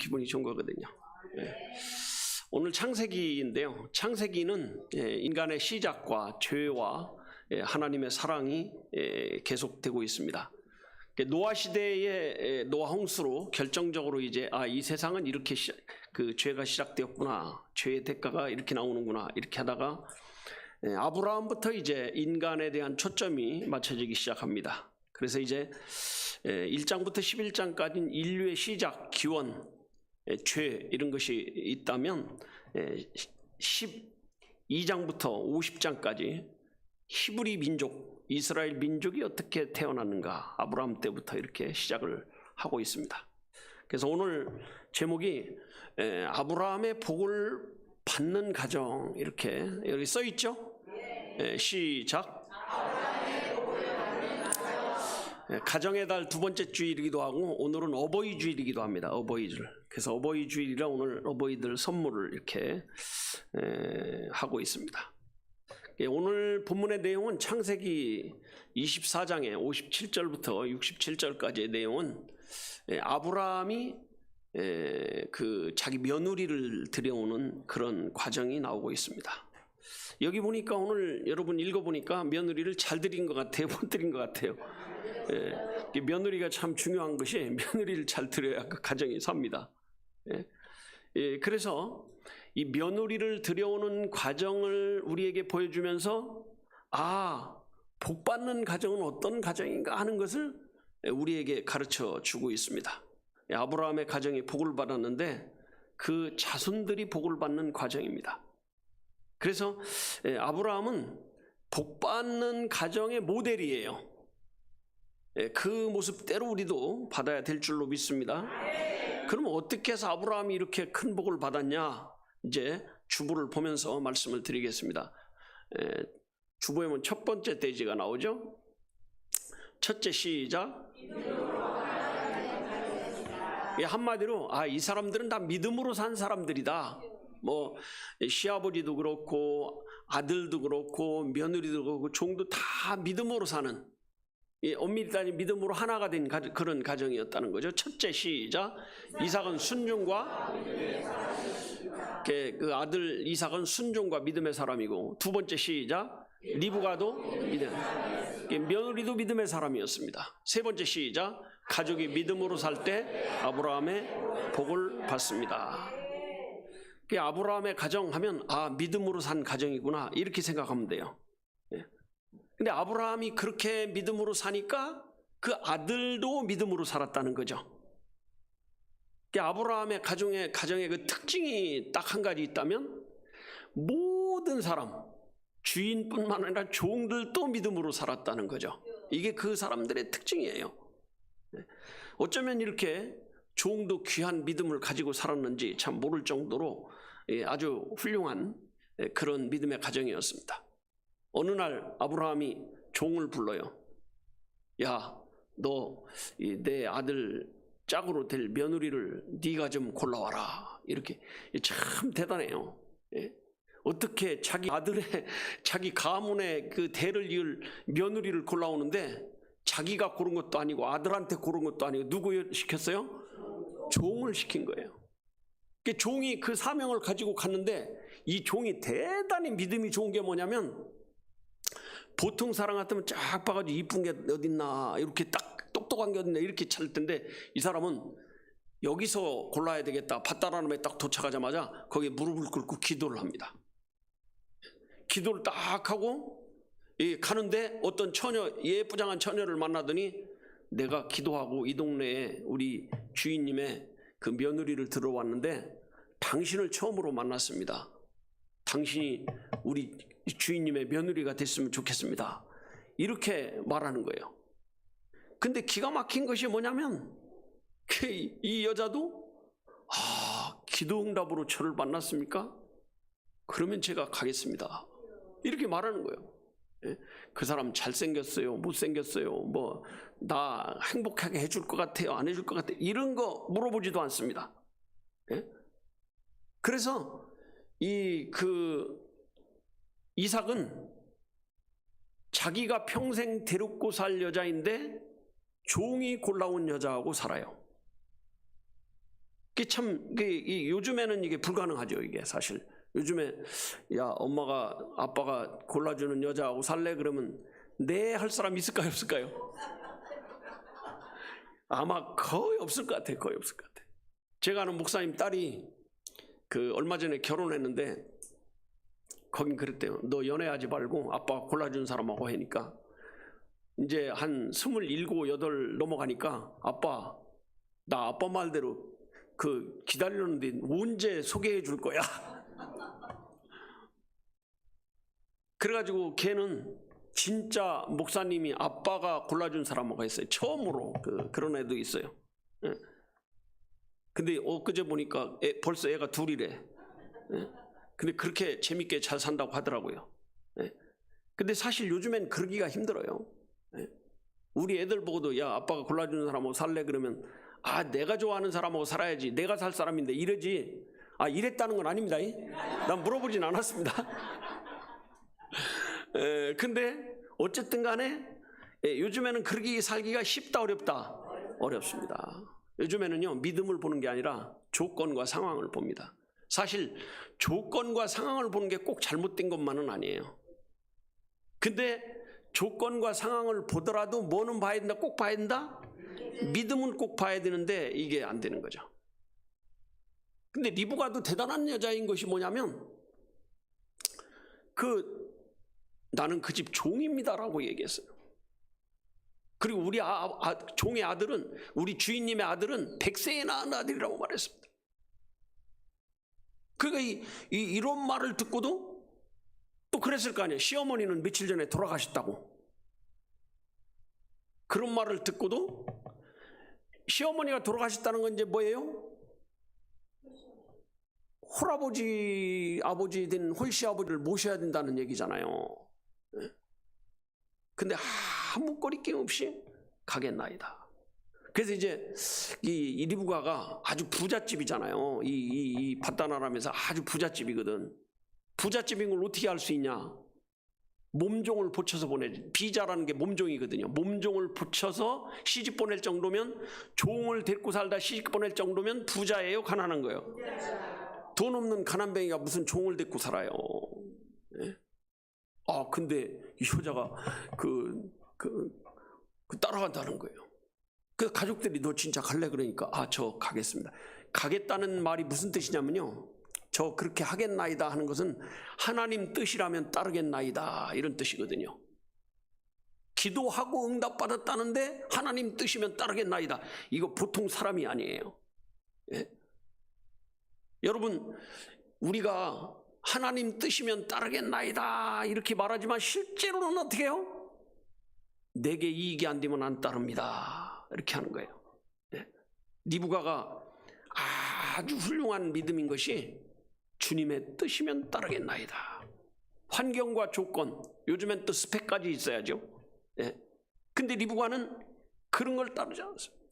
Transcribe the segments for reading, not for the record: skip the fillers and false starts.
기분이 좋은 거거든요. 예. 오늘 창세기인데요. 창세기는 인간의 시작과 죄와 하나님의 사랑이 계속되고 있습니다. 노아 시대의 노아 홍수로 결정적으로 이제 이 세상은 이렇게 그 죄가 시작되었구나, 죄의 대가가 이렇게 나오는구나 이렇게 하다가 아브라함부터 이제 인간에 대한 초점이 맞춰지기 시작합니다. 그래서 이제 1장부터 11장까지는 인류의 시작, 기원, 죄 이런 것이 있다면 12장부터 50장까지 히브리 민족, 이스라엘 민족이 어떻게 태어났는가, 아브라함 때부터 이렇게 시작을 하고 있습니다. 그래서 오늘 제목이 아브라함의 복을 받는 가정, 이렇게 여기 써 있죠? 시작. 가정의 달 두 번째 주일이기도 하고 오늘은 어버이 주일이기도 합니다. 어버이 주일. 그래서 어버이 주일이라 오늘 어버이들 선물을 이렇게 하고 있습니다. 오늘 본문의 내용은 창세기 24장의 57절부터 67절까지의 내용은 아브라함이 그 자기 며느리를 들여오는 그런 과정이 나오고 있습니다. 여기 보니까 오늘 여러분 읽어보니까 며느리를 잘 드린 것 같아요, 못 드린 것 같아요. 며느리가 참 중요한 것이 며느리를 잘 드려야 그 가정이 삽니다. 그래서 이 며느리를 들여오는 과정을 우리에게 보여주면서 복 받는 가정은 어떤 가정인가 하는 것을 우리에게 가르쳐 주고 있습니다. 아브라함의 가정이 복을 받았는데 그 자손들이 복을 받는 과정입니다. 그래서 아브라함은 복 받는 가정의 모델이에요. 그 모습대로 우리도 받아야 될 줄로 믿습니다. 그러면 어떻게 해서 아브라함이 이렇게 큰 복을 받았냐? 이제 주보를 보면서 말씀을 드리겠습니다. 주보에 보면 첫 번째 대지가 나오죠. 첫째 시작. 한마디로 이 사람들은 다 믿음으로 산 사람들이다. 뭐 시아버지도 그렇고 아들도 그렇고 며느리도 그렇고 종도 다 믿음으로 사는, 엄밀히 따지면 믿음으로 하나가 된 그런 가정이었다는 거죠. 첫째 시작. 이삭은 순종과 그 아들 이삭은 순종과 믿음의 사람이고, 두 번째 시작. 리브가도 믿음, 며느리도 믿음의 사람이었습니다. 세 번째 시작. 가족이 믿음으로 살 때 아브라함의 복을 받습니다. 아브라함의 가정 하면 믿음으로 산 가정이구나 이렇게 생각하면 돼요. 근데 아브라함이 그렇게 믿음으로 사니까 그 아들도 믿음으로 살았다는 거죠. 아브라함의 가정의 그 특징이 딱 한 가지 있다면 모든 사람, 주인뿐만 아니라 종들도 믿음으로 살았다는 거죠. 이게 그 사람들의 특징이에요. 어쩌면 이렇게 종도 귀한 믿음을 가지고 살았는지 참 모를 정도로 아주 훌륭한 그런 믿음의 가정이었습니다. 어느 날 아브라함이 종을 불러요. 야, 너 내 아들 짝으로 될 며느리를 네가 좀 골라와라. 이렇게. 참 대단해요. 어떻게 자기 아들의, 자기 가문의 그 대를 이을 며느리를 골라오는데 자기가 고른 것도 아니고 아들한테 고른 것도 아니고 누구 시켰어요? 종을 시킨 거예요. 종이 그 사명을 가지고 갔는데 이 종이 대단히 믿음이 좋은 게 뭐냐면, 보통 사람 같으면 쫙 봐가지고 이쁜 게 어딨나, 이렇게 딱 똑똑한 게 어딨나 이렇게 찾을 텐데 이 사람은 여기서 골라야 되겠다, 밭다라놈에 딱 도착하자마자 거기에 무릎을 꿇고 기도를 합니다. 기도를 딱 하고 가는데 어떤 처녀, 예쁘장한 처녀를 만나더니, 내가 기도하고 이 동네에 우리 주인님의 그 며느리를 들어왔는데 당신을 처음으로 만났습니다. 당신이 우리 주인님의 며느리가 됐으면 좋겠습니다. 이렇게 말하는 거예요. 근데 기가 막힌 것이 뭐냐면 이 여자도 기도 응답으로 저를 만났습니까? 그러면 제가 가겠습니다. 이렇게 말하는 거예요. 그 사람 잘생겼어요, 못생겼어요, 뭐 나 행복하게 해줄 것 같아요, 안 해줄 것 같아요, 이런 거 물어보지도 않습니다. 그래서 이삭은 자기가 평생 데리고 살 여자인데 종이 골라온 여자하고 살아요. 그게 참 요즘에는 이게 불가능하죠. 이게 사실 요즘에 야 엄마가 아빠가 골라주는 여자하고 살래 그러면 네 할 사람 있을까요 없을까요? 아마 거의 없을 것 같아요. 거의 없을 것 같아요. 제가 아는 목사님 딸이 그 얼마 전에 결혼했는데 거긴 그랬대요. 너 연애하지 말고 아빠가 골라준 사람하고 하니까 이제 한 27, 8 넘어가니까 아빠 나 아빠 말대로 그 기다리는데 언제 소개해 줄 거야? 그래가지고 걔는 진짜 목사님이 아빠가 골라준 사람하고 했어요. 처음으로 그런 애도 있어요. 예. 근데 엊그제 보니까 벌써 애가 둘이래. 예. 근데 그렇게 재밌게 잘 산다고 하더라고요. 예. 근데 사실 요즘엔 그러기가 힘들어요. 예. 우리 애들 보고도 야 아빠가 골라주는 사람하고 살래 그러면 아 내가 좋아하는 사람하고 살아야지 내가 살 사람인데 이러지. 아 이랬다는 건 아닙니다. 난 물어보진 않았습니다. 근데 어쨌든 간에 요즘에는 그렇게 살기가 쉽다 어렵다? 어렵습니다. 요즘에는요 믿음을 보는 게 아니라 조건과 상황을 봅니다. 사실 조건과 상황을 보는 게 꼭 잘못된 것만은 아니에요. 근데 조건과 상황을 보더라도 뭐는 봐야 된다? 꼭 봐야 된다? 믿음은 꼭 봐야 되는데 이게 안 되는 거죠. 근데 리브가도 대단한 여자인 것이 뭐냐면 나는 그 집 종입니다라고 얘기했어요. 그리고 우리 종의 아들은 우리 주인님의 아들은 100세에 낳은 아들이라고 말했습니다. 그러니까 이런 말을 듣고도 또 그랬을 거 아니에요. 시어머니는 며칠 전에 돌아가셨다고. 그런 말을 듣고도 시어머니가 돌아가셨다는 건 이제 뭐예요? 홀아버지 아버지 된 홀씨 아버지를 모셔야 된다는 얘기잖아요. 근데 아무 거리낌 없이 가겠나이다. 그래서 이제 이 리브가가 아주 부잣집이잖아요. 이 바다나람에서 아주 부잣집이거든. 부잣집인 걸 어떻게 알 수 있냐? 몸종을 붙여서 보내지. 비자라는 게 몸종이거든요. 몸종을 붙여서 시집 보낼 정도면, 종을 데리고 살다 시집 보낼 정도면 부자예요, 가난한 거예요? 돈 없는 가난뱅이가 무슨 종을 데리고 살아요. 예? 근데 이 여자가 따라간다는 거예요. 그 가족들이 너 진짜 갈래? 그러니까 저 가겠습니다. 가겠다는 말이 무슨 뜻이냐면요, 저 그렇게 하겠나이다 하는 것은 하나님 뜻이라면 따르겠나이다 이런 뜻이거든요. 기도하고 응답받았다는데 하나님 뜻이면 따르겠나이다, 이거 보통 사람이 아니에요. 예? 여러분, 우리가 하나님 뜻이면 따르겠나이다 이렇게 말하지만 실제로는 어떻게 해요? 내게 이익이 안 되면 안 따릅니다 이렇게 하는 거예요. 네. 리브가가 아주 훌륭한 믿음인 것이 주님의 뜻이면 따르겠나이다. 환경과 조건, 요즘엔 또 스펙까지 있어야죠. 네. 근데 리브가는 그런 걸 따르지 않았습니다.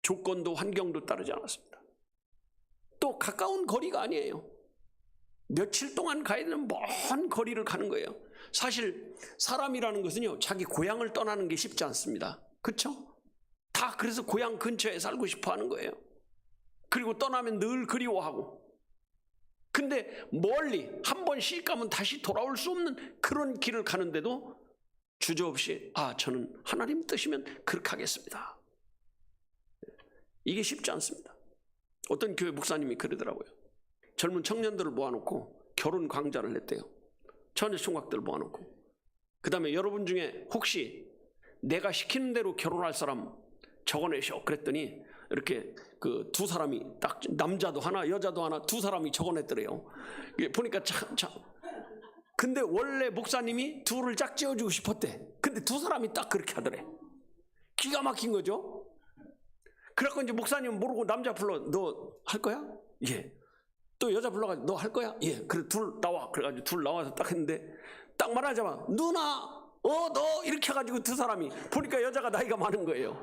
조건도 환경도 따르지 않았습니다. 또 가까운 거리가 아니에요. 며칠 동안 가야 되는 먼 거리를 가는 거예요. 사실 사람이라는 것은요, 자기 고향을 떠나는 게 쉽지 않습니다. 그렇죠? 다 그래서 고향 근처에 살고 싶어 하는 거예요. 그리고 떠나면 늘 그리워하고. 근데 멀리 한 번 쉴 가면 다시 돌아올 수 없는 그런 길을 가는데도 주저없이 저는 하나님 뜻이면 그렇게 하겠습니다. 이게 쉽지 않습니다. 어떤 교회 목사님이 그러더라고요. 젊은 청년들을 모아놓고 결혼 강좌를 했대요. 처녀 총각들을 모아놓고. 그 다음에 여러분 중에 혹시 내가 시키는 대로 결혼할 사람 적어내셔 그랬더니 이렇게 그 두 사람이 딱, 남자도 하나 여자도 하나 두 사람이 적어냈더래요. 보니까 참 근데 원래 목사님이 둘을 짝지어주고 싶었대. 근데 두 사람이 딱 그렇게 하더래. 기가 막힌 거죠. 그래갖고 이제 목사님 모르고 남자 불러, 너 할 거야? 예. 또 여자 불러가지고 너 할 거야? 예. 그래 둘 나와. 그래가지고 둘 나와서 딱 했는데 딱 말하자마자 누나 너 이렇게 해가지고 두 사람이 보니까 여자가 나이가 많은 거예요.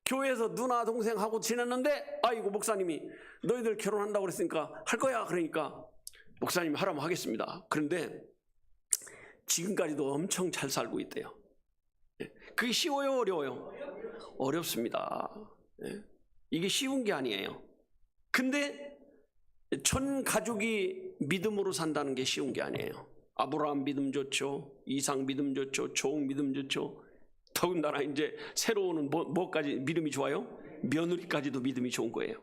교회에서 누나 동생 하고 지냈는데 아이고 목사님이 너희들 결혼한다고 그랬으니까 할 거야. 그러니까 목사님이 하라면 하겠습니다. 그런데 지금까지도 엄청 잘 살고 있대요. 그게 쉬워요 어려워요? 어렵습니다. 이게 쉬운 게 아니에요. 근데 전 가족이 믿음으로 산다는 게 쉬운 게 아니에요. 아브라함 믿음 좋죠. 이삭 믿음 좋죠. 종 믿음 좋죠. 더군다나 이제 새로 오는 뭐까지 믿음이 좋아요? 며느리까지도 믿음이 좋은 거예요.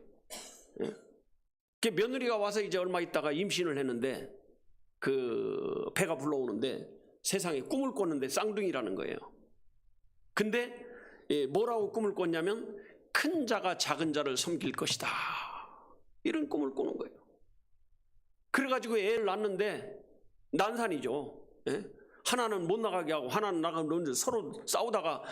예. 며느리가 와서 이제 얼마 있다가 임신을 했는데 그 배가 불러오는데 세상에 꿈을 꿨는데 쌍둥이라는 거예요. 근데 뭐라고 꿈을 꿨냐면 큰 자가 작은 자를 섬길 것이다. 이런 꿈을 꾸는 거예요. 그래가지고 애를 낳는데 난산이죠. 예? 하나는 못 나가게 하고 하나는 나가면 서로 싸우다가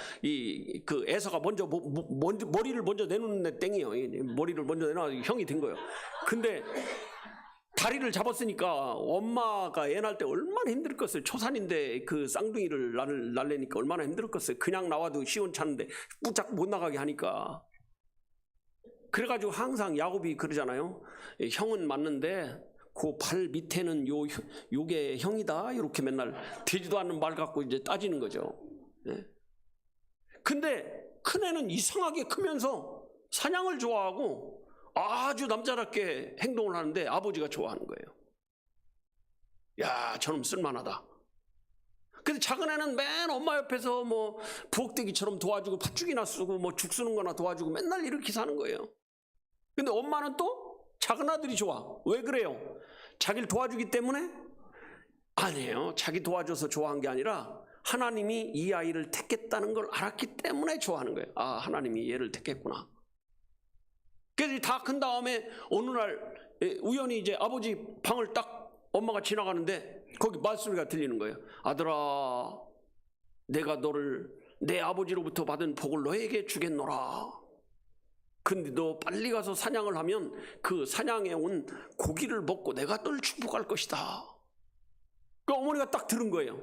그 애서가 먼저 머리를 먼저 내놓는 땡이에요. 머리를 먼저 내놔 형이 된 거예요. 근데 다리를 잡았으니까 엄마가 애 낳을 때 얼마나 힘들었겠어요. 초산인데 그 쌍둥이를 낳으니까 얼마나 힘들었겠어요. 그냥 나와도 시원찮은데 뿌짝 못 나가게 하니까. 그래가지고 항상 야곱이 그러잖아요. 형은 맞는데 그 발 밑에는 요게 형이다. 이렇게 맨날 되지도 않는 말 갖고 이제 따지는 거죠. 네. 근데 큰애는 이상하게 크면서 사냥을 좋아하고 아주 남자답게 행동을 하는데 아버지가 좋아하는 거예요. 야, 저놈 쓸만하다. 근데 작은 애는 맨 엄마 옆에서 뭐 부엌대기처럼 도와주고 팥죽이나 쓰고 뭐 죽 쓰는 거나 도와주고 맨날 이렇게 사는 거예요. 근데 엄마는 또 작은 아들이 좋아. 왜 그래요? 자기를 도와주기 때문에? 아니에요. 자기 도와줘서 좋아한 게 아니라 하나님이 이 아이를 택했다는 걸 알았기 때문에 좋아하는 거예요. 아, 하나님이 얘를 택했구나. 그래서 다 큰 다음에 어느 날 우연히 이제 아버지 방을 딱 엄마가 지나가는데 거기 말소리가 들리는 거예요. 아들아, 내가 너를 내 아버지로부터 받은 복을 너에게 주겠노라. 근데 너 빨리 가서 사냥을 하면 그 사냥해 온 고기를 먹고 내가 널 축복할 것이다. 그 어머니가 딱 들은 거예요.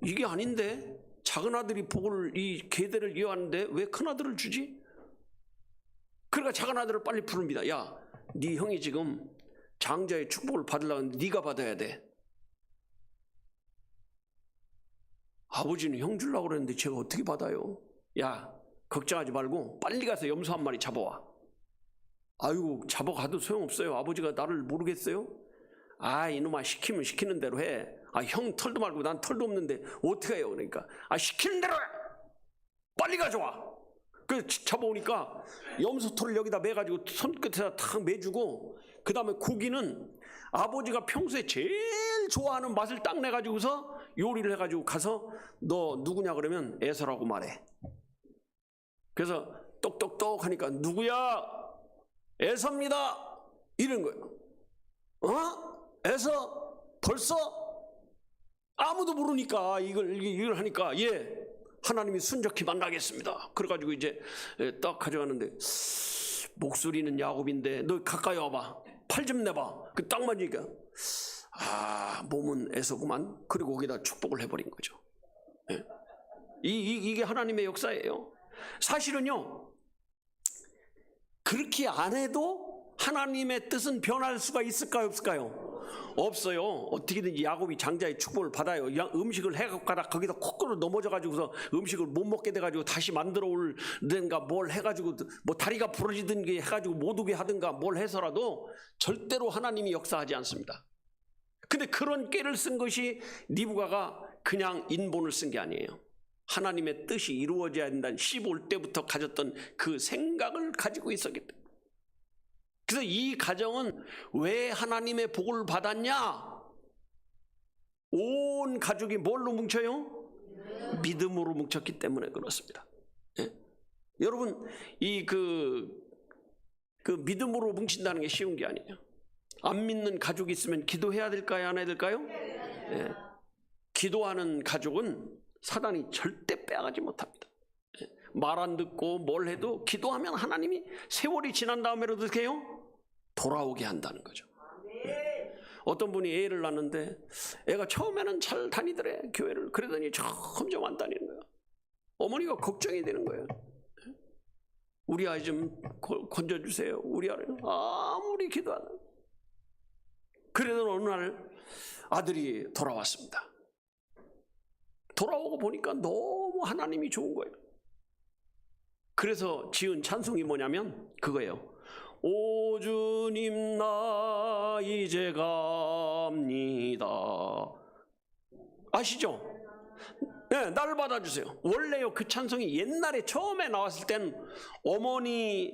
이게 아닌데? 작은 아들이 복을 이 계대를 이어하는데 왜 큰 아들을 주지? 그러니까 작은 아들을 빨리 부릅니다. 야, 네 형이 지금 장자의 축복을 받으려면 네가 받아야 돼. 아버지는 형 주려고 그랬는데 제가 어떻게 받아요? 야, 걱정하지 말고 빨리 가서 염소 한 마리 잡아와. 아유, 잡아가도 소용없어요. 아버지가 나를 모르겠어요? 아, 이놈아, 시키면 시키는 대로 해. 아, 형 털도 말고 난 털도 없는데 어떻게 해요? 그러니까 아, 시키는 대로 해. 빨리 가져와. 그 잡아오니까 염소 털을 여기다 매가지고 손끝에다 탁 매주고 그 다음에 고기는 아버지가 평소에 제일 좋아하는 맛을 딱 내가지고서 요리를 해가지고 가서 너 누구냐 그러면 에서라고 말해. 그래서 똑똑똑 하니까 누구야? 에서입니다. 이런 거예요. 에서? 벌써? 아무도 모르니까 이걸 하니까 예, 하나님이 순적히 만나겠습니다. 그래가지고 이제 딱 가져가는데 목소리는 야곱인데 너 가까이 와봐. 팔 좀 내봐. 그 딱 맞으니까 아, 몸은 에서구만. 그리고 거기다 축복을 해버린 거죠. 예. 이게 하나님의 역사예요. 사실은요, 그렇게 안 해도 하나님의 뜻은 변할 수가 있을까요, 없을까요? 없어요. 어떻게든지 야곱이 장자의 축복을 받아요. 음식을 해갖고 가다 거기다 코끼리 넘어져가지고서 음식을 못 먹게 돼가지고 다시 만들어 올든가 뭘 해가지고 뭐 다리가 부러지든 게 해가지고 못 오게 하든가 뭘 해서라도 절대로 하나님이 역사하지 않습니다. 근데 그런 꾀를 쓴 것이 리브가가 그냥 인본을 쓴 게 아니에요. 하나님의 뜻이 이루어져야 된다는 15일 때부터 가졌던 그 생각을 가지고 있었기 때문에. 그래서 이 가정은 왜 하나님의 복을 받았냐? 온 가족이 뭘로 뭉쳐요? 믿음으로 뭉쳤기 때문에 그렇습니다. 예? 여러분, 그 믿음으로 뭉친다는 게 쉬운 게 아니에요. 안 믿는 가족이 있으면 기도해야 될까요? 안 해야 될까요? 예. 기도하는 가족은 사단이 절대 빼앗지 못합니다. 말 안 듣고 뭘 해도 기도하면 하나님이 세월이 지난 다음에라도 어떻게 해요? 돌아오게 한다는 거죠. 어떤 분이 애를 낳는데 애가 처음에는 잘 다니더래, 교회를. 그러더니 점점 안 다니는 거예요. 어머니가 걱정이 되는 거예요. 우리 아이 좀 건져주세요. 우리 아이 아무리 기도하는. 그래도 어느 날 아들이 돌아왔습니다. 돌아오고 보니까 너무 하나님이 좋은 거예요. 그래서 지은 찬송이 뭐냐면 그거예요. 오 주님 나 이제 갑니다. 아시죠? 네, 나를 받아주세요. 원래요, 그 찬송이 옛날에 처음에 나왔을 땐 어머니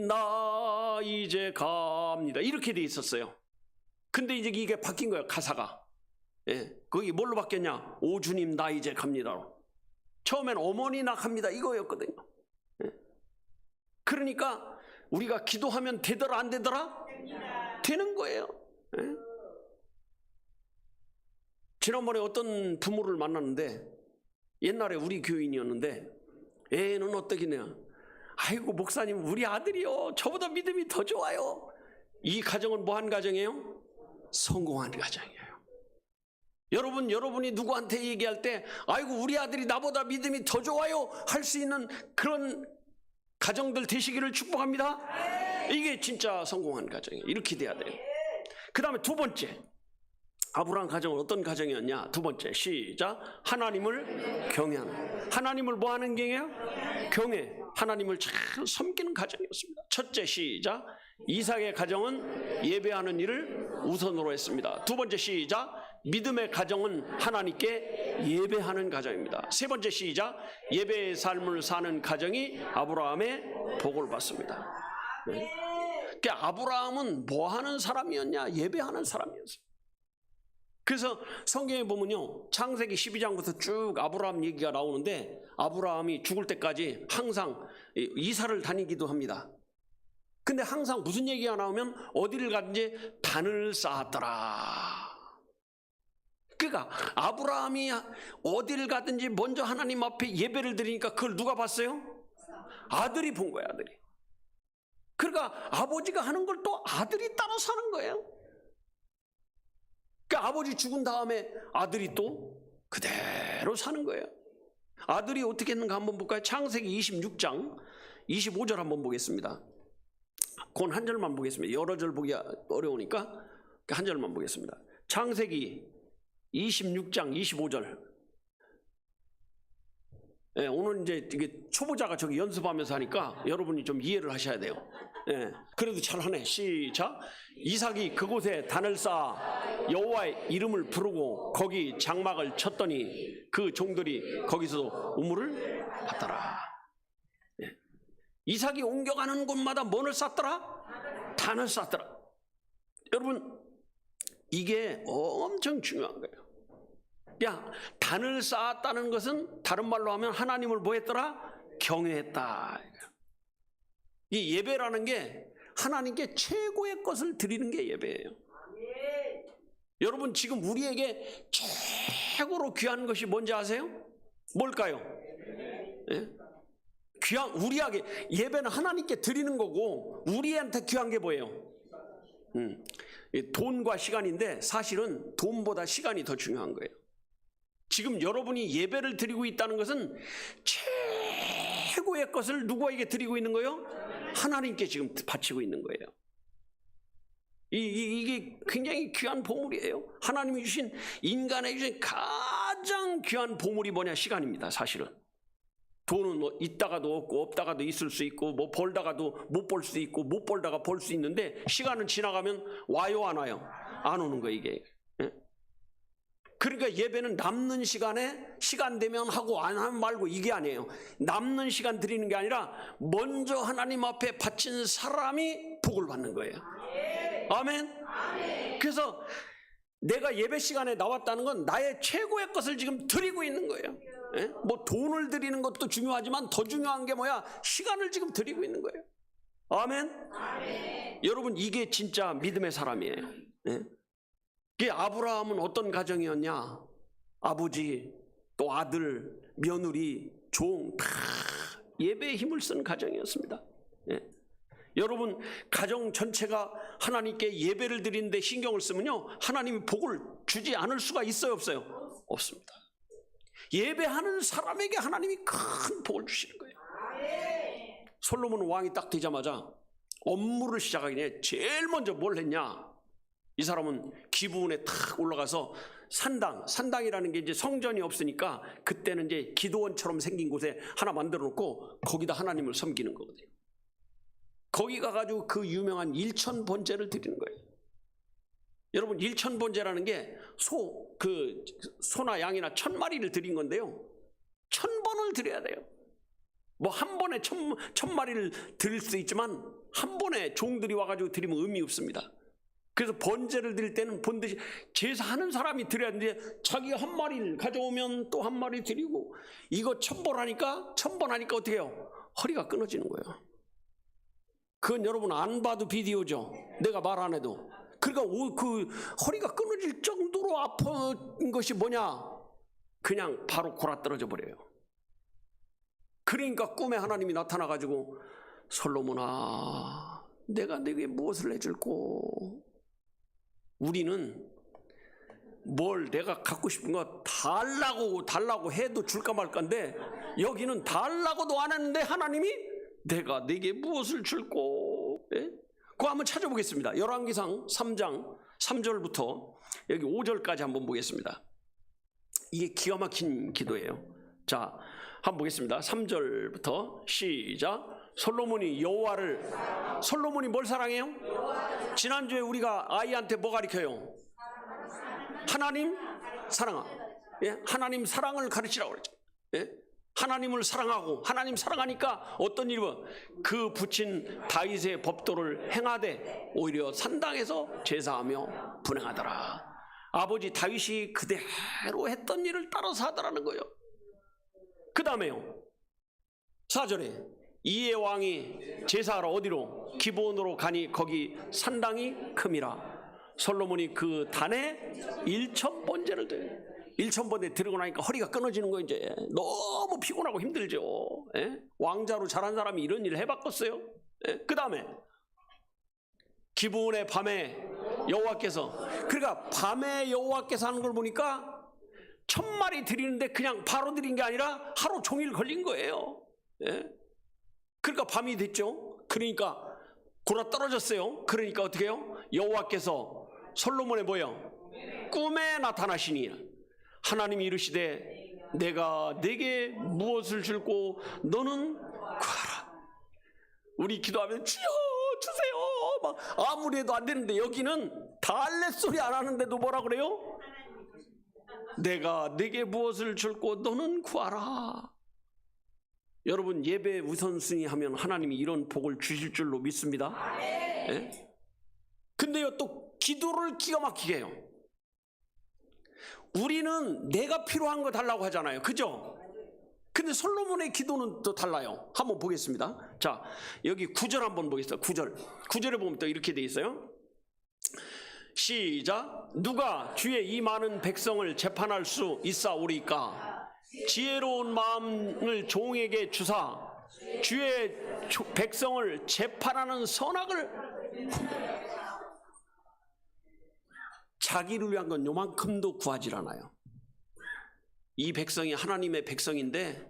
나 이제 갑니다 이렇게 돼 있었어요. 근데 이제 이게 바뀐 거예요, 가사가. 예, 거기 뭘로 바뀌었냐? 오 주님 나 이제 갑니다로. 처음엔 어머니 나 갑니다 이거였거든요. 예. 그러니까 우리가 기도하면 되더라 안 되더라? 되는 거예요. 예. 지난번에 어떤 부모를 만났는데 옛날에 우리 교인이었는데 애는 어떠기냐? 아이고 목사님 우리 아들이요 저보다 믿음이 더 좋아요. 이 가정은 뭐한 가정이에요? 성공한 가정이에요. 여러분이 누구한테 얘기할 때 아이고 우리 아들이 나보다 믿음이 더 좋아요 할 수 있는 그런 가정들 되시기를 축복합니다. 이게 진짜 성공한 가정이에요. 이렇게 돼야 돼요. 그 다음에 두 번째, 아브라함 가정은 어떤 가정이었냐? 두 번째, 시작. 하나님을 경외하는. 하나님을 뭐 하는 경외요? 경외. 하나님을 잘 섬기는 가정이었습니다. 첫째, 시작. 이삭의 가정은 예배하는 일을 우선으로 했습니다. 두 번째, 시작. 믿음의 가정은 하나님께 예배하는 가정입니다. 세 번째, 시작. 예배의 삶을 사는 가정이 아브라함의 복을 받습니다. 네. 그러니까 아브라함은 뭐 하는 사람이었냐? 예배하는 사람이었어요. 그래서 성경에 보면요, 창세기 12장부터 쭉 아브라함 얘기가 나오는데 아브라함이 죽을 때까지 항상 이사를 다니기도 합니다. 근데 항상 무슨 얘기가 나오면 어디를 가든지 단을 쌓았더라. 그러니까 아브라함이 어디를 가든지 먼저 하나님 앞에 예배를 드리니까 그걸 누가 봤어요? 아들이 본 거예요, 아들이. 그러니까 아버지가 하는 걸 또 아들이 따라 사는 거예요. 그러니까 아버지 죽은 다음에 아들이 또 그대로 사는 거예요. 아들이 어떻게 했는가 한번 볼까요? 창세기 26장 25절 한번 보겠습니다. 그건 한 절만 보겠습니다. 여러 절 보기 어려우니까 한 절만 보겠습니다. 창세기 26장 25절. 예, 오늘 이제 이게 초보자가 저기 연습하면서 하니까 여러분이 좀 이해를 하셔야 돼요. 예, 그래도 잘하네. 시작. 이삭이 그곳에 단을 쌓아 여호와의 이름을 부르고 거기 장막을 쳤더니 그 종들이 거기서 우물을 받더라. 예. 이삭이 옮겨가는 곳마다 뭐를 쌓더라? 단을 쌓더라. 여러분, 이게 엄청 중요한 거예요. 야, 단을 쌓았다는 것은 다른 말로 하면 하나님을 뭐 했더라? 경외했다. 이 예배라는 게 하나님께 최고의 것을 드리는 게 예배예요. 여러분, 지금 우리에게 최고로 귀한 것이 뭔지 아세요? 뭘까요? 예? 귀한, 우리에게 예배는 하나님께 드리는 거고 우리한테 귀한 게 뭐예요? 돈과 시간인데 사실은 돈보다 시간이 더 중요한 거예요. 지금 여러분이 예배를 드리고 있다는 것은 최고의 것을 누구에게 드리고 있는 거예요? 하나님께 지금 바치고 있는 거예요. 이게 굉장히 귀한 보물이에요. 하나님이 주신, 인간에게 주신 가장 귀한 보물이 뭐냐? 시간입니다. 사실은 돈은 뭐 있다가도 없고 없다가도 있을 수 있고 뭐 벌다가도 못 벌 수 있고 못 벌다가 벌 수 있는데 시간은 지나가면 와요 안 와요? 안 오는 거예요, 이게. 그러니까 예배는 남는 시간에 시간 되면 하고 안 하면 말고 이게 아니에요. 남는 시간 드리는 게 아니라 먼저 하나님 앞에 바친 사람이 복을 받는 거예요. 아멘. 그래서 내가 예배 시간에 나왔다는 건 나의 최고의 것을 지금 드리고 있는 거예요. 예? 뭐 돈을 드리는 것도 중요하지만 더 중요한 게 뭐야? 시간을 지금 드리고 있는 거예요. 아멘. 여러분, 이게 진짜 믿음의 사람이에요. 예? 그 아브라함은 어떤 가정이었냐? 아버지, 또 아들, 며느리, 종 다 예배에 힘을 쓰는 가정이었습니다. 예. 여러분, 가정 전체가 하나님께 예배를 드리는데 신경을 쓰면요, 하나님이 복을 주지 않을 수가 있어요, 없어요? 없습니다. 예배하는 사람에게 하나님이 큰 복을 주시는 거예요. 솔로몬 왕이 딱 되자마자 업무를 시작하기 전에 제일 먼저 뭘 했냐? 이 사람은 기브온에 탁 올라가서 산당이라는 게 이제 성전이 없으니까 그때는 이제 기도원처럼 생긴 곳에 하나 만들어 놓고 거기다 하나님을 섬기는 거거든요. 거기 가가지고 그 유명한 일천번제를 드리는 거예요. 여러분, 일천번제라는 게 소나 양이나 1000마리를 드린 건데요, 1000번을 드려야 돼요. 뭐 한 번에 1000마리를 드릴 수 있지만 한 번에 종들이 와가지고 드리면 의미 없습니다. 그래서 번제를 드릴 때는 본듯이 제사하는 사람이 드려야 되는데 자기가 한 마리를 가져오면 또 한 마리 드리고, 이거 1000번 하니까 어떻게 해요? 허리가 끊어지는 거예요. 그건 여러분 안 봐도 비디오죠. 내가 말 안 해도. 그러니까 그 허리가 끊어질 정도로 아픈 것이 뭐냐? 그냥 바로 골아떨어져 버려요. 그러니까 꿈에 하나님이 나타나가지고 솔로몬아, 내가 네게 무엇을 해줄꼬? 우리는 뭘 내가 갖고 싶은 거 달라고 해도 줄까 말까인데, 여기는 달라고도 안 했는데 하나님이 내가 네게 무엇을 줄꼬? 예? 그거 한번 찾아보겠습니다. 열왕기상 3장 3절부터 여기 5절까지 한번 보겠습니다. 이게 기가 막힌 기도예요. 자, 한번 보겠습니다. 3절부터 시작. 솔로몬이 뭘 사랑해요? 지난주에 우리가 아이한테 뭐 가르쳐요? 하나님 사랑하. 예? 하나님 사랑을 가르치라고 그랬죠. 예? 하나님을 사랑하고, 하나님 사랑하니까 어떤 일이 그 붙인 다윗의 법도를 행하되 오히려 산당에서 제사하며 분행하더라. 아버지 다윗이 그대로 했던 일을 따라서 하더라는 거예요. 그 다음에요, 4절에 이에 왕이 제사하러 어디로? 기브온으로 가니 거기 산당이 큼이라. 솔로몬이 그 단에 1000번제를 드려요. 1000번에 들고 나니까 허리가 끊어지는 거, 이제 너무 피곤하고 힘들죠. 예? 왕자로 자란 사람이 이런 일을 해봤겠어요? 예? 그 다음에 기브온의 밤에 여호와께서, 그러니까 밤에 여호와께서 하는 걸 보니까 1000마리 드리는데 그냥 바로 드린 게 아니라 하루 종일 걸린 거예요. 예? 그러니까 밤이 됐죠. 그러니까 골아 떨어졌어요. 그러니까 어떻게 해요? 여호와께서 솔로몬의 뭐예요? 꿈에 나타나시니 하나님이 이르시되 내가 네게 무엇을 줄고 너는 구하라. 우리 기도하면 주여 주세요 막 아무리 해도 안 되는데, 여기는 달래 소리 안 하는데도 뭐라 그래요? 내가 네게 무엇을 줄고 너는 구하라. 여러분, 예배 우선순위 하면 하나님이 이런 복을 주실 줄로 믿습니다. 예? 근데요, 또 기도를 기가 막히게 해요. 우리는 내가 필요한 거 달라고 하잖아요. 그죠? 근데 솔로몬의 기도는 또 달라요. 한번 보겠습니다. 자, 여기 9절 한번 보겠습니다. 9절에 보면 또 이렇게 돼 있어요. 시작. 누가 주의 이 많은 백성을 재판할 수 있사오리까? 지혜로운 마음을 종에게 주사 주의 백성을 재판하는 선악을. 자기를 위한 건 요만큼도 구하질 않아요. 이 백성이 하나님의 백성인데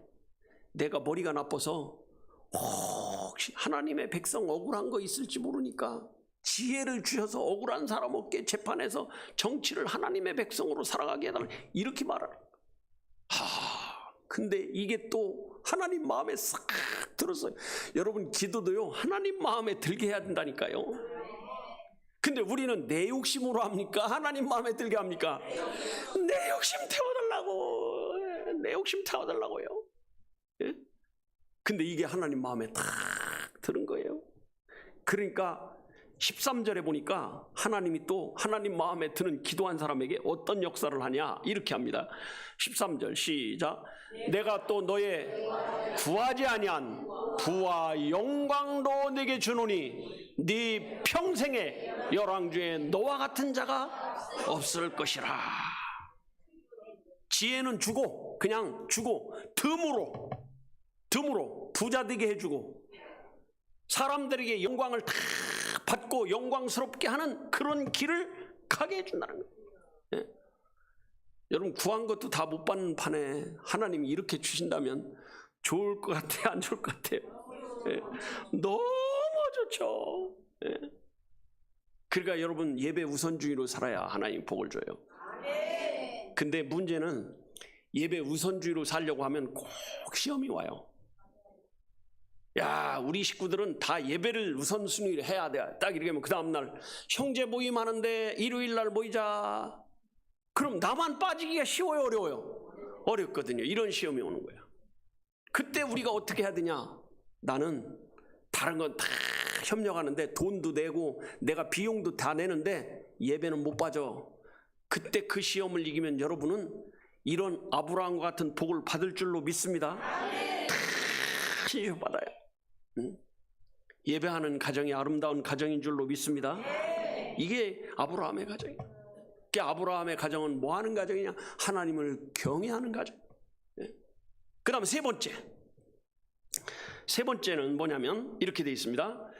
내가 머리가 나빠서 혹시 하나님의 백성 억울한 거 있을지 모르니까 지혜를 주셔서 억울한 사람 없게 재판해서 정치를 하나님의 백성으로 살아가게 해달라, 이렇게 말하는. 근데 이게 또 하나님 마음에 싹 들었어요. 여러분, 기도도요 하나님 마음에 들게 해야 된다니까요. 근데 우리는 내 욕심으로 합니까? 하나님 마음에 들게 합니까? 내 욕심 태워달라고요. 예? 근데 이게 하나님 마음에 딱 드는 거예요. 그러니까 13절에 보니까 하나님이 또 하나님 마음에 드는 기도한 사람에게 어떤 역사를 하냐, 이렇게 합니다. 13절 시작. 내가 또 너의 구하지 아니한 부와 영광도 내게 주노니 네 평생에 열왕 중에 너와 같은 자가 없을 것이라. 지혜는 주고, 그냥 주고, 듬으로 부자 되게 해주고 사람들에게 영광을 다 받고 영광스럽게 하는 그런 길을 가게 해준다는 거예요. 예? 여러분, 구한 것도 다 못 받는 판에 하나님이 이렇게 주신다면 좋을 것 같아요? 안 좋을 것 같아요? 예? 너무 좋죠. 예? 그러니까 여러분 예배 우선주의로 살아야 하나님 복을 줘요. 근데 문제는 예배 우선주의로 살려고 하면 꼭 시험이 와요. 야, 우리 식구들은 다 예배를 우선순위로 해야 돼. 딱 이렇게 하면 그 다음날 형제 모임하는데 일요일날 모이자. 그럼 나만 빠지기가 쉬워요, 어려워요? 어렵거든요. 이런 시험이 오는 거예요. 그때 우리가 어떻게 해야 되냐? 나는 다른 건 다 협력하는데 돈도 내고 내가 비용도 다 내는데 예배는 못 빠져. 그때 그 시험을 이기면 여러분은 이런 아브라함과 같은 복을 받을 줄로 믿습니다. 다 시험받아요. 예배하는 가정이 아름다운 가정인 줄로 믿습니다. 이게 아브라함의 가정이에요. 아브라함의 가정은 뭐 하는 가정이냐? 하나님을 경외하는 가정. 그 다음 세 번째는 뭐냐면 이렇게 되어 있습니다.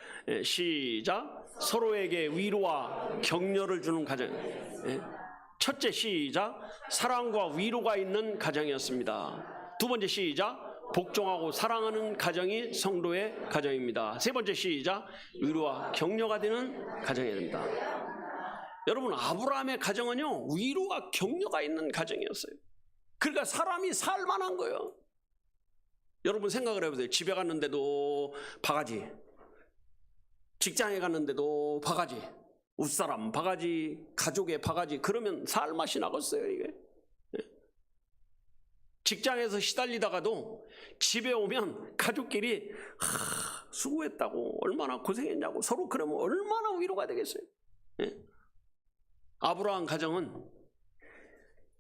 시작. 서로에게 위로와 격려를 주는 가정. 첫째 시작. 사랑과 위로가 있는 가정이었습니다. 두 번째 시작. 복종하고 사랑하는 가정이 성도의 가정입니다. 세 번째 시작. 위로와 격려가 되는 가정이 됩니다. 여러분 아브라함의 가정은요 위로와 격려가 있는 가정이었어요. 그러니까 사람이 살만한 거예요. 여러분 생각을 해보세요. 집에 갔는데도 바가지, 직장에 갔는데도 바가지, 웃사람 바가지, 가족의 바가지. 그러면 살맛이 나겠어요 이게. 직장에서 시달리다가도 집에 오면 가족끼리 수고했다고, 얼마나 고생했냐고 서로 그러면 얼마나 위로가 되겠어요. 아브라함 가정은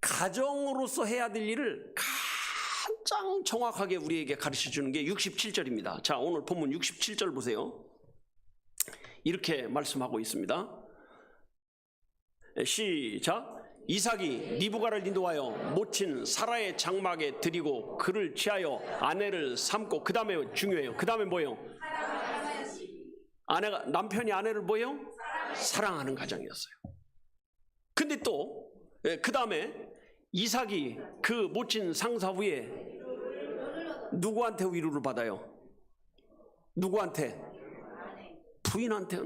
가정으로서 해야 될 일을 가장 정확하게 우리에게 가르쳐 주는 게 67절입니다. 자, 오늘 본문 67절 보세요. 이렇게 말씀하고 있습니다. 시작. 이삭이 리브가를 인도하여 모친 사라의 장막에 들이고 그를 취하여 아내를 삼고, 그 다음에 중요해요. 그 다음에 뭐예요? 남편이 아내를 뭐예요? 사랑하는 가정이었어요. 근데 또 그 다음에 이삭이 그 모친 상사 후에 누구한테 위로를 받아요? 누구한테? 부인한테.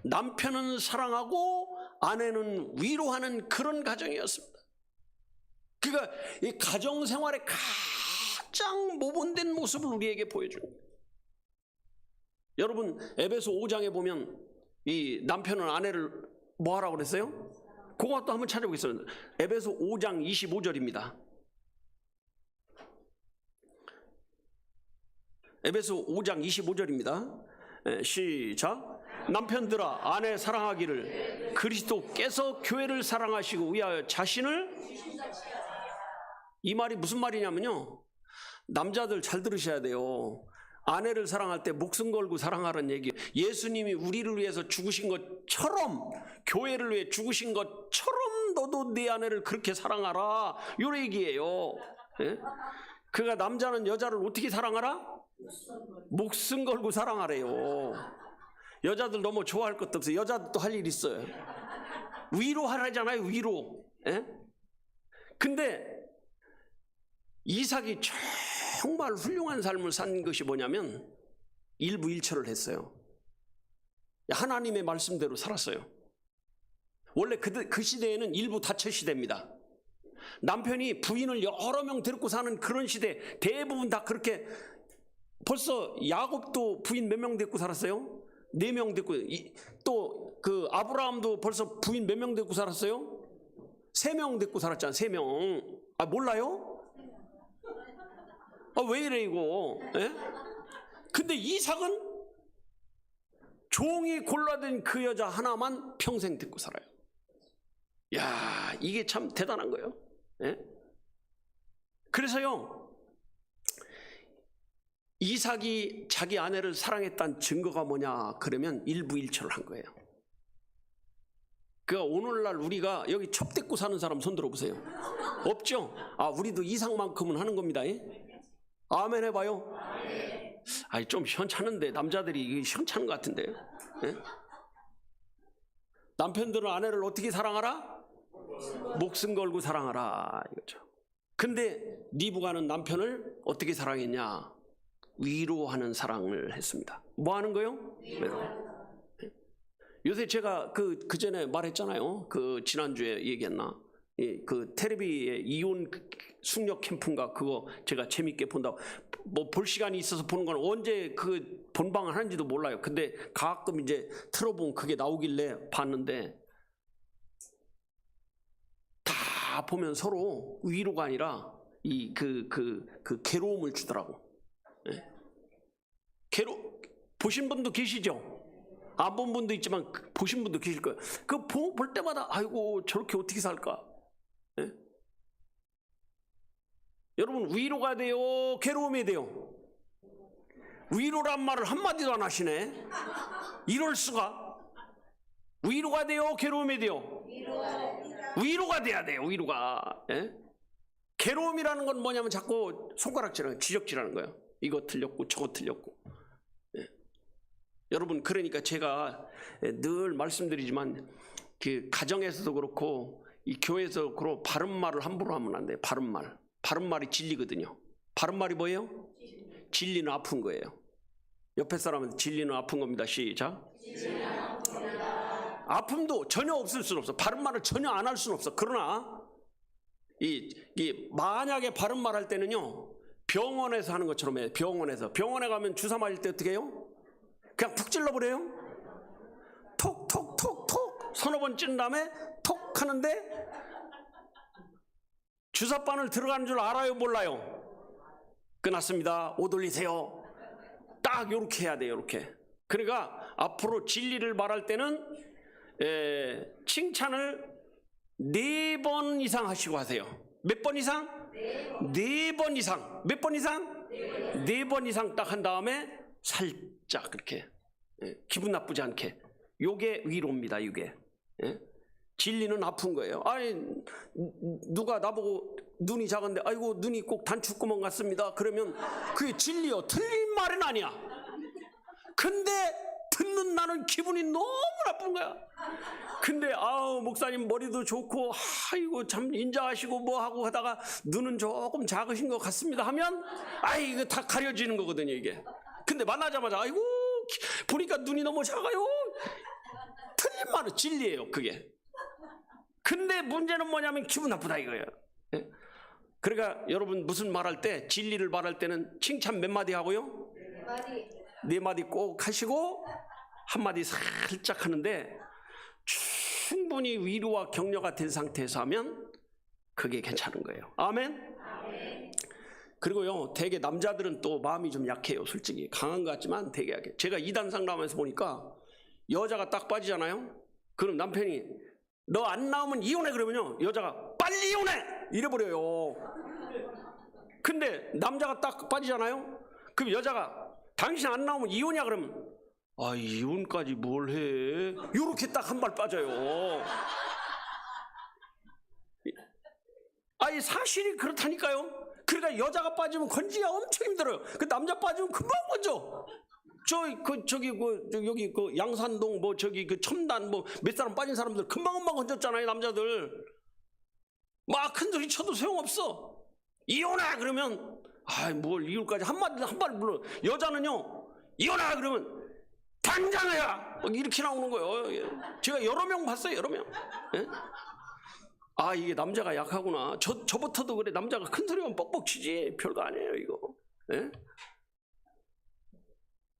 남편은 사랑하고 아내는 위로하는 그런 가정이었습니다. 그러니까 이 가정생활의 가장 모범된 모습을 우리에게 보여줍니다. 여러분 에베소 5장에 보면 이 남편은 아내를 뭐 하라고 그랬어요? 그것도 한번 찾아보겠습니다. 에베소 5장 25절입니다. 에베소 5장 25절입니다. 시작. 남편들아 아내 사랑하기를 그리스도께서 교회를 사랑하시고 위하여 자신을. 이 말이 무슨 말이냐면요, 남자들 잘 들으셔야 돼요. 아내를 사랑할 때 목숨 걸고 사랑하라는 얘기. 예수님이 우리를 위해서 죽으신 것처럼, 교회를 위해 죽으신 것처럼 너도 네 아내를 그렇게 사랑하라, 요 얘기예요. 그가 남자는 여자를 어떻게 사랑하라? 목숨 걸고 사랑하래요. 여자들 너무 좋아할 것도 없어요. 여자도 할 일 있어요. 위로하라잖아요, 위로. 근데 이삭이 정말 훌륭한 삶을 산 것이 뭐냐면 일부일처를 했어요. 하나님의 말씀대로 살았어요. 원래 그 시대에는 일부 다처 시대입니다. 남편이 부인을 여러 명 데리고 사는 그런 시대, 대부분 다 그렇게. 벌써 야곱도 부인 몇 명 데리고 살았어요? 4명 데리고. 또 그 아브라함도 벌써 부인 몇 명 데리고 살았어요? 3명 데리고 살았잖아요. 3명. 아, 몰라요? 아, 왜 이래 이거? 근데 이삭은 종이 골라든 그 여자 하나만 평생 데리고 살아요. 야, 이게 참 대단한 거예요. 그래서요, 이삭이 자기 아내를 사랑했다는 증거가 뭐냐 그러면 일부일처를 한 거예요. 그러니까 오늘날 우리가 여기 첩대고 사는 사람 손 들어보세요. 없죠? 아, 우리도 이삭만큼은 하는 겁니다. 아멘 해봐요. 아니, 좀 현찮은데, 남자들이 현찮은 것 같은데요. 남편들은 아내를 어떻게 사랑하라? 목숨 걸고 사랑하라, 이거죠. 근데 리브가는 남편을 어떻게 사랑했냐? 위로하는 사랑을 했습니다. 뭐 하는 거요? 요새 제가 그 전에 말했잖아요. 그 지난주에 얘기했나? 그 텔레비의 이혼 숙녀 캠프인가 그거 제가 재밌게 본다고 뭐 볼 시간이 있어서 보는 건 언제 그 본방을 하는지도 몰라요. 근데 가끔 이제 틀어보면 그게 나오길래 봤는데 다 보면 서로 위로가 아니라 이 그 괴로움을 주더라고. 예? 보신 분도 계시죠? 안 본 분도 있지만 보신 분도 계실 거예요. 그 볼 때마다 아이고 저렇게 어떻게 살까? 예? 여러분 위로가 돼요? 괴로움이 돼요? 위로란 말을 한마디도 안 하시네. 이럴 수가? 위로가 돼요? 괴로움이 돼요? 위로가 돼야 돼요. 위로가. 예? 괴로움이라는 건 뭐냐면 자꾸 손가락질하는 지적질하는 거예요. 이거 틀렸고 저거 틀렸고. 예. 여러분 그러니까 제가 늘 말씀드리지만 그 가정에서도 그렇고 이 교회에서 그렇고 바른 말을 함부로 하면 안 돼요. 바른 말이 진리거든요. 바른 말이 뭐예요? 진리는 아픈 거예요. 옆에 사람은 진리는 아픈 겁니다. 시작. 아픔도 전혀 없을 수는 없어. 바른 말을 전혀 안 할 수는 없어. 그러나 만약에 바른 말 할 때는요 병원에서 하는 것처럼 해요. 병원에 가면 주사 맞을 때 어떻게 해요? 그냥 푹 찔러버려요. 톡톡톡톡 서너 번 찌른 다음에 톡 하는데 주사바늘 들어가는 줄 알아요? 몰라요? 끝났습니다. 옷 올리세요. 딱 요렇게 해야 돼요. 요렇게. 그러니까 앞으로 진리를 말할 때는 칭찬을 4번 이상 하시고 하세요. 몇 번 이상? 4번 이상. 몇 번 이상? 4번 이상 딱 한 다음에 살짝 그렇게 기분 나쁘지 않게. 요게 위로입니다. 이게. 진리는 아픈 거예요. 아니 누가 나보고 눈이 작은데 아이고 눈이 꼭 단추구멍 같습니다. 그러면 그게 진리요. 틀린 말은 아니야. 근데 듣는 나는 기분이 너무 나쁜 거야. 근데 아우 목사님 머리도 좋고 아이고 참 인자하시고 뭐 하고 하다가 눈은 조금 작으신 것 같습니다 하면 아이 이거 다 가려지는 거거든요 이게. 근데 만나자마자 아이고 보니까 눈이 너무 작아요. 틀린 말은 진리예요 그게. 근데 문제는 뭐냐면 기분 나쁘다 이거예요. 그러니까 여러분 무슨 말할 때 진리를 말할 때는 칭찬 몇 마디 하고요? 4마디 꼭 하시고 한마디 살짝 하는데 충분히 위로와 격려가 된 상태에서 하면 그게 괜찮은 거예요. 아멘? 그리고요 되게 남자들은 또 마음이 좀 약해요. 솔직히 강한 것 같지만 되게 약해. 제가 2단 상담하면서 보니까 여자가 딱 빠지잖아요. 그럼 남편이 너 안 나오면 이혼해 그러면요 여자가 빨리 이혼해 이래버려요. 근데 남자가 딱 빠지잖아요. 그럼 여자가 당신 안 나오면 이혼이야 그러면 아 이혼까지 뭘 해 요렇게 딱 한 발 빠져요. 아니 사실이 그렇다니까요. 그러니까 여자가 빠지면 건지기가 엄청 힘들어요. 그 남자 빠지면 금방 건져. 여기 그 양산동 뭐 저기 그 첨단 뭐 몇 사람 빠진 사람들 금방 건졌잖아요. 남자들 막 큰 소리 쳐도 소용없어. 이혼해 그러면 아 뭘 이혼까지 한 발 불러. 여자는요 이혼해 그러면 당장 해야 이렇게 나오는 거예요. 제가 여러 명 봤어요. 여러 명. 예? 아 이게 남자가 약하구나. 저부터도 그래. 남자가 큰 소리만 뻑뻑 치지 별거 아니에요 이거. 예?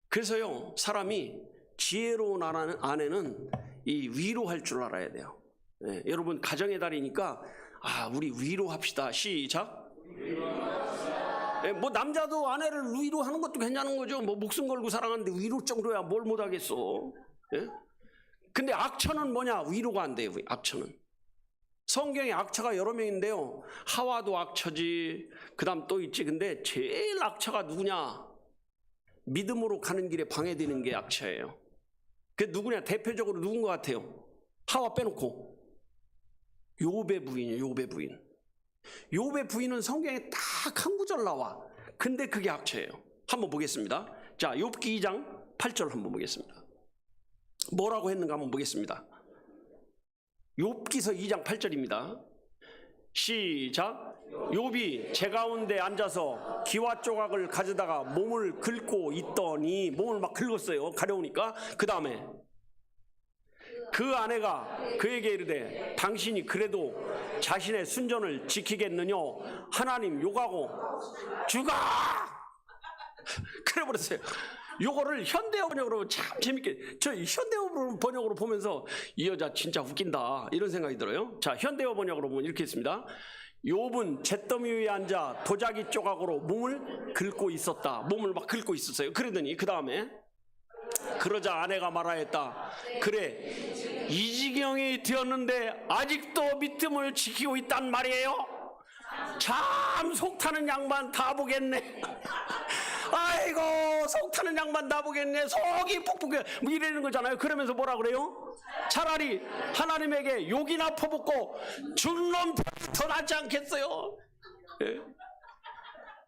그래서요 사람이 지혜로운 아내는 이 위로할 줄 알아야 돼요. 예, 여러분 가정의 달이니까 우리 위로합시다. 시작. 예, 뭐 남자도 아내를 위로하는 것도 괜찮은 거죠. 뭐 목숨 걸고 사랑하는데 위로 정도야 뭘 못하겠어. 예? 근데 악처는 뭐냐? 위로가 안 돼요. 악처는. 성경에 악처가 여러 명인데요 하와도 악처지 그 다음 또 있지. 근데 제일 악처가 누구냐? 믿음으로 가는 길에 방해되는 게 악처예요. 그게 누구냐? 대표적으로 누군 것 같아요? 하와 빼놓고 욥의 부인이에요. 욥의 부인. 욥의 부인은 성경에 딱 한 구절 나와. 근데 그게 악처예요. 한번 보겠습니다. 자, 욥기 2장 8절 한번 보겠습니다. 뭐라고 했는가 한번 보겠습니다. 욥기서 2장 8절입니다. 시작. 욥이 제 가운데 앉아서 기와 조각을 가져다가 몸을 긁고 있더니 몸을 막 긁었어요. 가려우니까. 그 다음에 그 아내가 그에게 이르되 당신이 그래도 자신의 순전을 지키겠느냐? 하나님 욕하고 죽어! 그래 버렸어요. 요거를 현대어 번역으로 참 재밌게, 저 현대어 번역으로 보면서 이 여자 진짜 웃긴다 이런 생각이 들어요. 자, 현대어 번역으로 보면 이렇게 있습니다. 욥은 잿더미 위에 앉아 도자기 조각으로 몸을 긁고 있었다. 몸을 막 긁고 있었어요. 그러더니 그 다음에 그러자 아내가 말하였다. 그래, 이 지경이 되었는데 아직도 믿음을 지키고 있단 말이에요. 참 속 타는 양반 다 보겠네. 아이고, 속 타는 양반 다 보겠네. 속이 푹푹해. 뭐 이러는 거잖아요. 그러면서 뭐라 그래요? 차라리 하나님에게 욕이나 퍼붓고 죽는 놈 더 낫지 않겠어요? 예?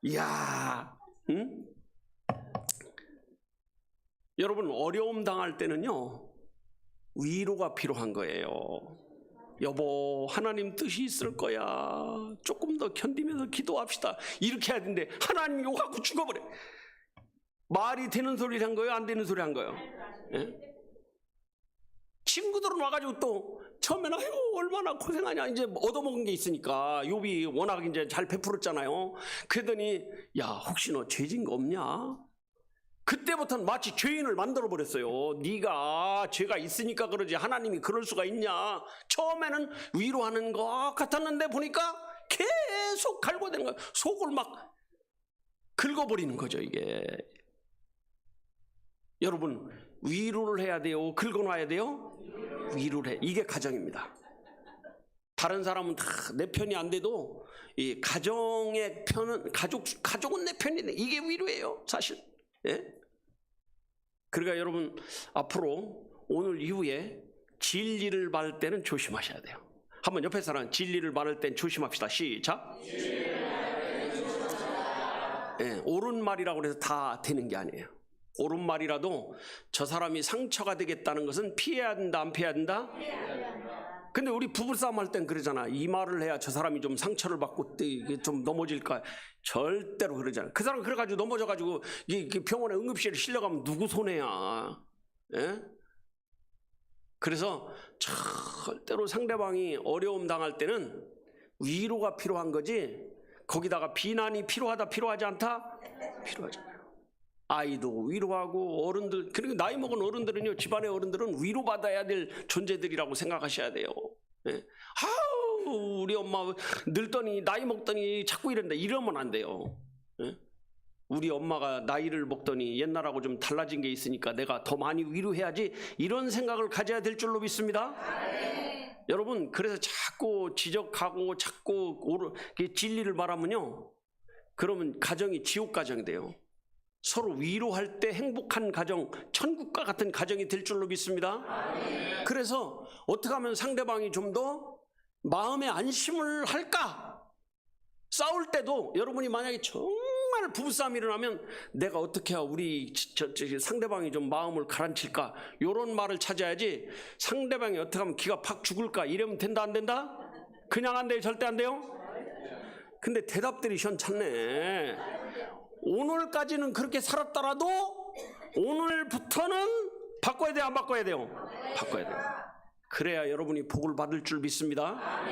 이야, 응? 여러분, 어려움 당할 때는요, 위로가 필요한 거예요. 여보, 하나님 뜻이 있을 거야. 조금 더 견디면서 기도합시다. 이렇게 해야 되는데 하나님 욕하고 죽어버려. 말이 되는 소리를 한 거예요? 안 되는 소리 한 거예요? 예? 친구들은 와가지고 또 처음에는 아이고 얼마나 고생하냐, 이제 얻어먹은 게 있으니까. 욥이 워낙 이제 잘 베풀었잖아요. 그러더니 야, 혹시 너 죄진 거 없냐? 그때부터는 마치 죄인을 만들어 버렸어요. 네가 죄가 있으니까 그러지 하나님이 그럴 수가 있냐? 처음에는 위로하는 것 같았는데 보니까 계속 갈고대는 거야. 속을 막 긁어버리는 거죠, 이게. 여러분, 위로를 해야 돼요? 긁어놔야 돼요? 위로를 해. 이게 가정입니다. 다른 사람은 다 내 편이 안 돼도 이 가정의 편은, 가족은 내 편이네. 이게 위로예요, 사실. 예? 그러니까 여러분, 앞으로 오늘 이후에 진리를 말할 때는 조심하셔야 돼요. 한번 옆에 사람 진리를 말할 땐 조심합시다. 시작. 예, 옳은 말이라고 해서 다 되는 게 아니에요. 옳은 말이라도 저 사람이 상처가 되겠다는 것은 피해야 된다, 안 피해야 된다? 근데 우리 부부싸움 할 땐 그러잖아. 이 말을 해야 저 사람이 좀 상처를 받고 좀 넘어질까. 절대로 그러잖아. 그 사람 그래가지고 넘어져가지고 병원에 응급실에 실려가면 누구 손해야. 예? 그래서 절대로 상대방이 어려움 당할 때는 위로가 필요한 거지, 거기다가 비난이 필요하다, 필요하지 않다? 필요하잖아요. 아이도 위로하고 어른들, 그리고 나이 먹은 어른들은요, 집안의 어른들은 위로받아야 될 존재들이라고 생각하셔야 돼요. 예? 아우, 우리 엄마 늙더니 나이 먹더니 자꾸 이런다, 이러면 안 돼요. 예? 우리 엄마가 나이를 먹더니 옛날하고 좀 달라진 게 있으니까 내가 더 많이 위로해야지, 이런 생각을 가져야 될 줄로 믿습니다. 여러분, 그래서 자꾸 지적하고 자꾸 진리를 말하면요, 그러면 가정이 지옥 가정이 돼요. 서로 위로할 때 행복한 가정, 천국과 같은 가정이 될 줄로 믿습니다. 그래서 어떻게 하면 상대방이 좀 더 마음의 안심을 할까? 싸울 때도 여러분이 만약에 정말 부부싸움이 일어나면 내가 어떻게 해야 우리 상대방이 좀 마음을 가라앉힐까? 이런 말을 찾아야지, 상대방이 어떻게 하면 기가 팍 죽을까? 이러면 된다, 안 된다? 그냥 안 돼요? 절대 안 돼요? 근데 대답들이 시원찮네. 오늘까지는 그렇게 살았더라도 오늘부터는 바꿔야 돼요, 안 바꿔야 돼요? 바꿔야 돼요. 그래야 여러분이 복을 받을 줄 믿습니다.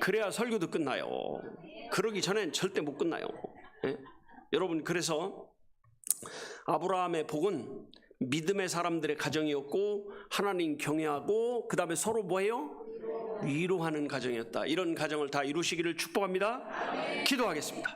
그래야 설교도 끝나요. 그러기 전엔 절대 못 끝나요. 예? 여러분, 그래서 아브라함의 복은 믿음의 사람들의 가정이었고, 하나님 경외하고, 그 다음에 서로 뭐예요? 위로하는 가정이었다. 이런 가정을 다 이루시기를 축복합니다. 기도하겠습니다.